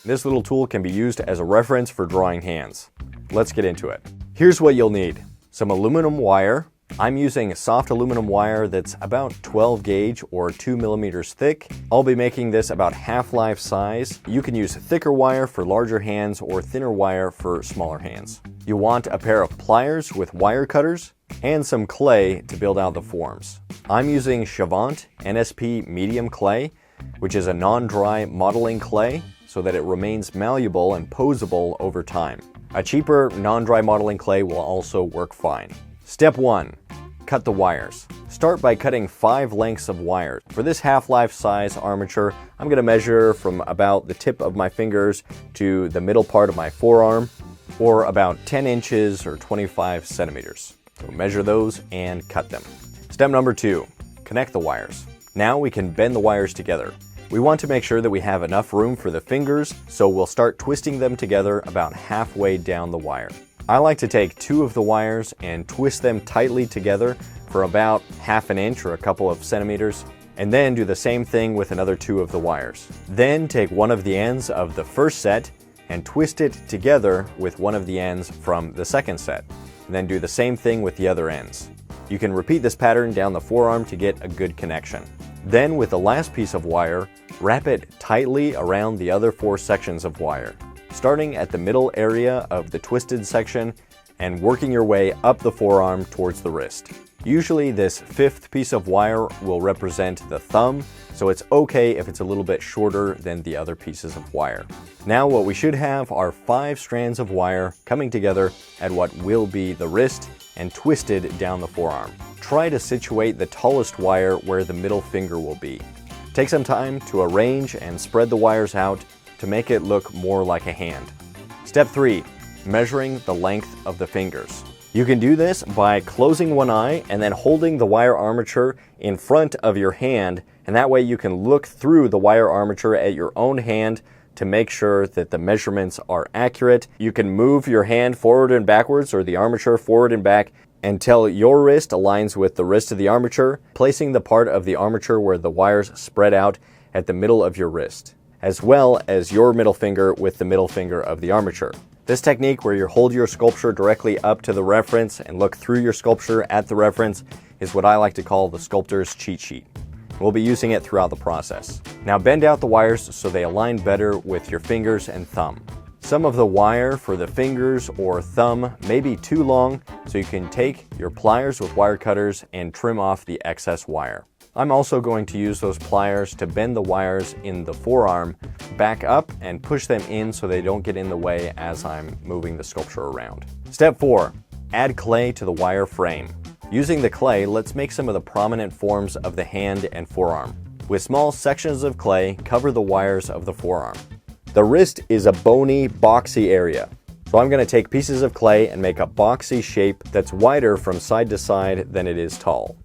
This little tool can be used as a reference for drawing hands. Let's get into it. Here's what you'll need. Some aluminum wire. I'm using a soft aluminum wire that's about 12 gauge or 2 millimeters thick. I'll be making this about half-life size. You can use thicker wire for larger hands or thinner wire for smaller hands. You want a pair of pliers with wire cutters and some clay to build out the forms. I'm using Chavant NSP medium clay, which is a non-dry modeling clay so that it remains malleable and posable over time. A cheaper non-dry modeling clay will also work fine. Step 1. Cut the wires. Start by cutting 5 lengths of wire. For this half-life size armature, I'm going to measure from about the tip of my fingers to the middle part of my forearm, or about 10 inches or 25 centimeters. So measure those and cut them. Step number 2. Connect the wires. Now we can bend the wires together. We want to make sure that we have enough room for the fingers, so we'll start twisting them together about halfway down the wire. I like to take 2 of the wires and twist them tightly together for about half an inch or a couple of centimeters, and then do the same thing with another 2 of the wires. Then take one of the ends of the first set and twist it together with one of the ends from the second set. And then do the same thing with the other ends. You can repeat this pattern down the forearm to get a good connection. Then with the last piece of wire, wrap it tightly around the other 4 sections of wire, starting at the middle area of the twisted section and working your way up the forearm towards the wrist. Usually this 5th piece of wire will represent the thumb, so it's okay if it's a little bit shorter than the other pieces of wire. Now what we should have are 5 strands of wire coming together at what will be the wrist and twisted down the forearm. Try to situate the tallest wire where the middle finger will be. Take some time to arrange and spread the wires out to make it look more like a hand. Step 3. Measuring the length of the fingers. You can do this by closing one eye and then holding the wire armature in front of your hand, and that way you can look through the wire armature at your own hand to make sure that the measurements are accurate. You can move your hand forward and backwards, or the armature forward and back, until your wrist aligns with the wrist of the armature, placing the part of the armature where the wires spread out at the middle of your wrist, as well as your middle finger with the middle finger of the armature. This technique, where you hold your sculpture directly up to the reference and look through your sculpture at the reference, is what I like to call the sculptor's cheat sheet. We'll be using it throughout the process. Now bend out the wires so they align better with your fingers and thumb. Some of the wire for the fingers or thumb may be too long, so you can take your pliers with wire cutters and trim off the excess wire. I'm also going to use those pliers to bend the wires in the forearm back up and push them in so they don't get in the way as I'm moving the sculpture around. Step 4. Add clay to the wire frame. Using the clay, let's make some of the prominent forms of the hand and forearm. With small sections of clay, cover the wires of the forearm. The wrist is a bony, boxy area, so I'm going to take pieces of clay and make a boxy shape that's wider from side to side than it is tall.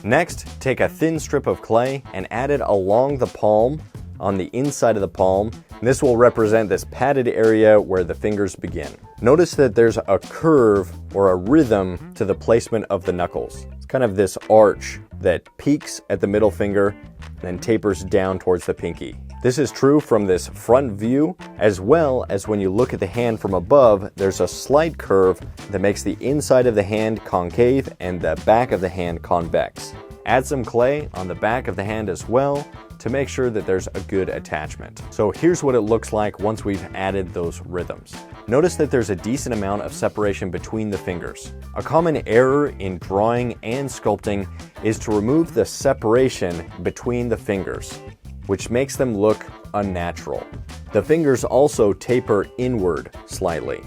Next, take a thin strip of clay and add it along the palm on the inside of the palm. This will represent this padded area where the fingers begin. Notice that there's a curve or a rhythm to the placement of the knuckles. It's kind of this arch that peaks at the middle finger and then tapers down towards the pinky. This is true from this front view, as well as when you look at the hand from above, there's a slight curve that makes the inside of the hand concave and the back of the hand convex. Add some clay on the back of the hand as well to make sure that there's a good attachment. So here's what it looks like once we've added those rhythms. Notice that there's a decent amount of separation between the fingers. A common error in drawing and sculpting is to remove the separation between the fingers, which makes them look unnatural. The fingers also taper inward slightly.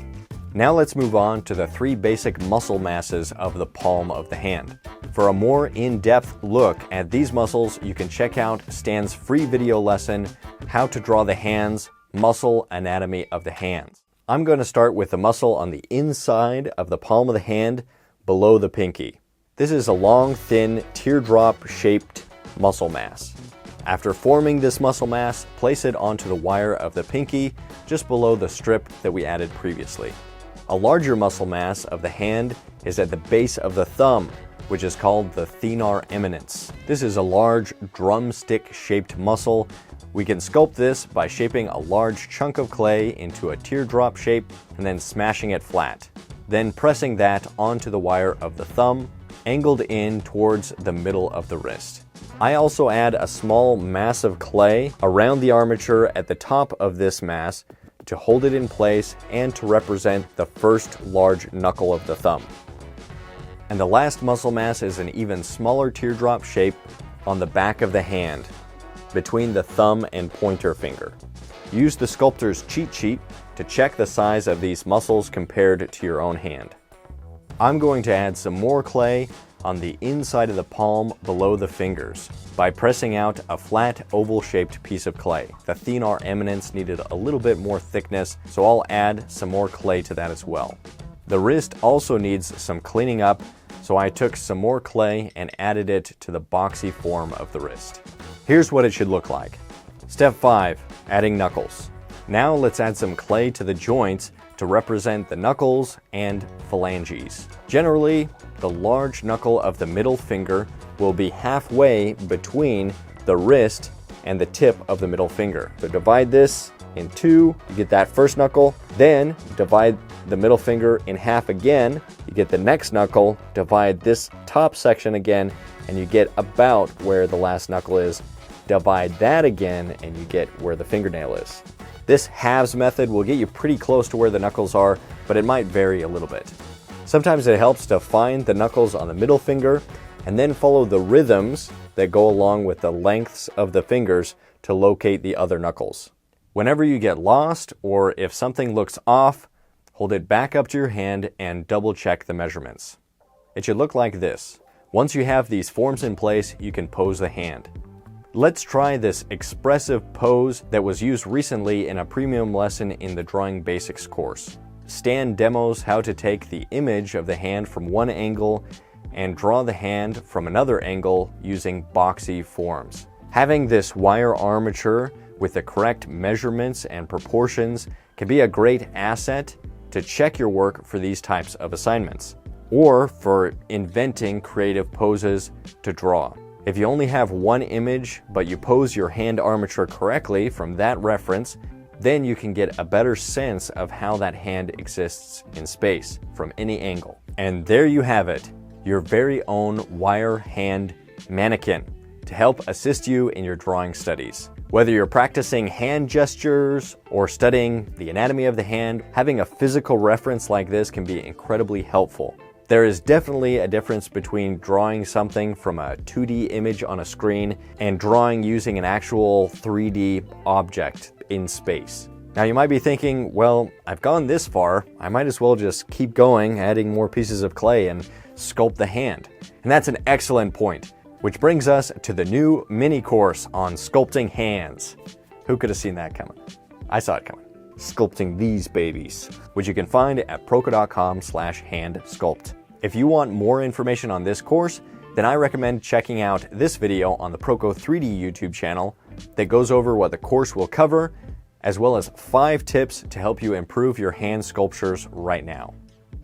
Now let's move on to the 3 basic muscle masses of the palm of the hand. For a more in-depth look at these muscles, you can check out Stan's free video lesson, How to Draw the Hands, Muscle Anatomy of the Hands. I'm going to start with the muscle on the inside of the palm of the hand below the pinky. This is a long, thin, teardrop-shaped muscle mass. After forming this muscle mass, place it onto the wire of the pinky just below the strip that we added previously. A larger muscle mass of the hand is at the base of the thumb, which is called the thenar eminence. This is a large drumstick-shaped muscle We can sculpt this by shaping a large chunk of clay into a teardrop shape and then smashing it flat. Then pressing that onto the wire of the thumb, angled in towards the middle of the wrist. I also add a small mass of clay around the armature at the top of this mass to hold it in place and to represent the first large knuckle of the thumb. And the last muscle mass is an even smaller teardrop shape on the back of the hand, between the thumb and pointer finger. Use the sculptor's cheat sheet to check the size of these muscles compared to your own hand. I'm going to add some more clay on the inside of the palm below the fingers by pressing out a flat oval-shaped piece of clay. The thenar eminence needed a little bit more thickness, so I'll add some more clay to that as well. The wrist also needs some cleaning up, so I took some more clay and added it to the boxy form of the wrist. Here's what it should look like. Step 5, adding knuckles. Now let's add some clay to the joints to represent the knuckles and phalanges. Generally, the large knuckle of the middle finger will be halfway between the wrist and the tip of the middle finger. So divide this in two, you get that first knuckle, then divide the middle finger in half again, you get the next knuckle, divide this top section again, and you get about where the last knuckle is. Divide that again, and you get where the fingernail is. This halves method will get you pretty close to where the knuckles are, but it might vary a little bit. Sometimes it helps to find the knuckles on the middle finger and then follow the rhythms that go along with the lengths of the fingers to locate the other knuckles. Whenever you get lost or if something looks off, hold it back up to your hand and double check the measurements. It should look like this. Once you have these forms in place, you can pose the hand. Let's try this expressive pose that was used recently in a premium lesson in the Drawing Basics course. Stan demos how to take the image of the hand from one angle and draw the hand from another angle using boxy forms. Having this wire armature with the correct measurements and proportions can be a great asset to check your work for these types of assignments, or for inventing creative poses to draw. If you only have one image, but you pose your hand armature correctly from that reference, then you can get a better sense of how that hand exists in space from any angle. And there you have it, your very own wire hand mannequin to help assist you in your drawing studies. Whether you're practicing hand gestures or studying the anatomy of the hand, having a physical reference like this can be incredibly helpful. There is definitely a difference between drawing something from a 2D image on a screen and drawing using an actual 3D object in space. Now you might be thinking, well, I've gone this far, I might as well just keep going, adding more pieces of clay and sculpt the hand. And that's an excellent point, which brings us to the new mini course on sculpting hands. Who could have seen that coming? I saw it coming. Sculpting these babies, which you can find at Proko.com/handsculpt. If you want more information on this course, then I recommend checking out this video on the Proko 3D YouTube channel that goes over what the course will cover, as well as 5 tips to help you improve your hand sculptures right now.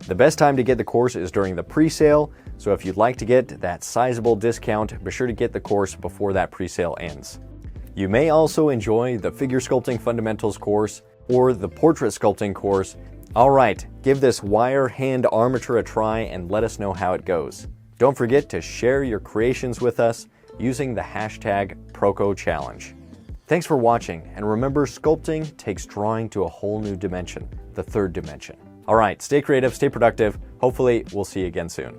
The best time to get the course is during the pre-sale, so if you'd like to get that sizable discount, be sure to get the course before that pre-sale ends. You may also enjoy the Figure Sculpting Fundamentals course or the Portrait Sculpting course. All right, give this wire hand armature a try and let us know how it goes. Don't forget to share your creations with us using the hashtag #ProkoChallenge. Thanks for watching, and remember, sculpting takes drawing to a whole new dimension, the 3rd dimension. All right, stay creative, stay productive. Hopefully, we'll see you again soon.